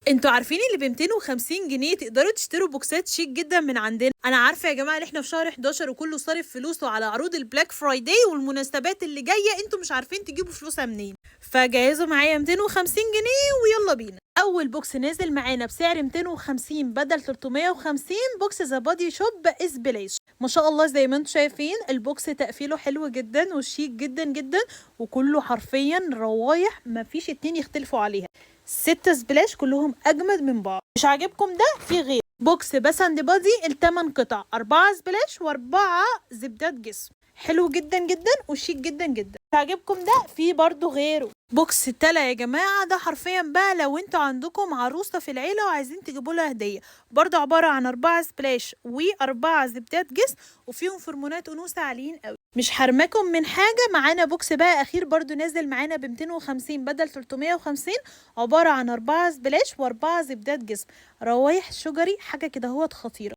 انتوا عارفين اللي ب 250 جنيه تقدروا تشتروا بوكسات شيك جدا من عندنا. انا عارفه يا جماعه ان احنا في شهر 11 وكله صارف فلوسه على عروض البلاك فرايداي والمناسبات اللي جايه، انتوا مش عارفين تجيبوا فلوسها منين. فجهزوا معايا 250 جنيه ويلا بينا. اول بوكس نازل معانا بسعر 250 بدل 350، بوكس ذا بادي شوب اس بلاش. ما شاء الله زي ما انتم شايفين البوكس تقفيله حلو جدا وشيك جدا جدا، وكله حرفيا روايح مفيش اتنين يختلفوا عليها. 6 سبلاش كلهم اجمد من بعض. مش عاجبكم ده في غير بوكس بس اند بادي التمن قطع، 4 سبلاش و4 زبدات جسم، حلو جدا جدا وشيك جدا جدا. مش عاجبكم ده في برضو غيره بوكس تلا يا جماعه، ده حرفيا بقى لو انتوا عندكم عروسه في العيله وعايزين تجيبوا لها هديه، برضو عباره عن 4 سبلاش و4 زبدات جسم، وفيهم هرمونات انوثه عاليين قوي. مش حرمكم من حاجه. معانا بوكس بقى اخير برضو نازل معانا ب 250 بدل 350، عباره عن 4 سبلاش و4 زبدات جسم، روايح شجري حاجه كده هو خطيره.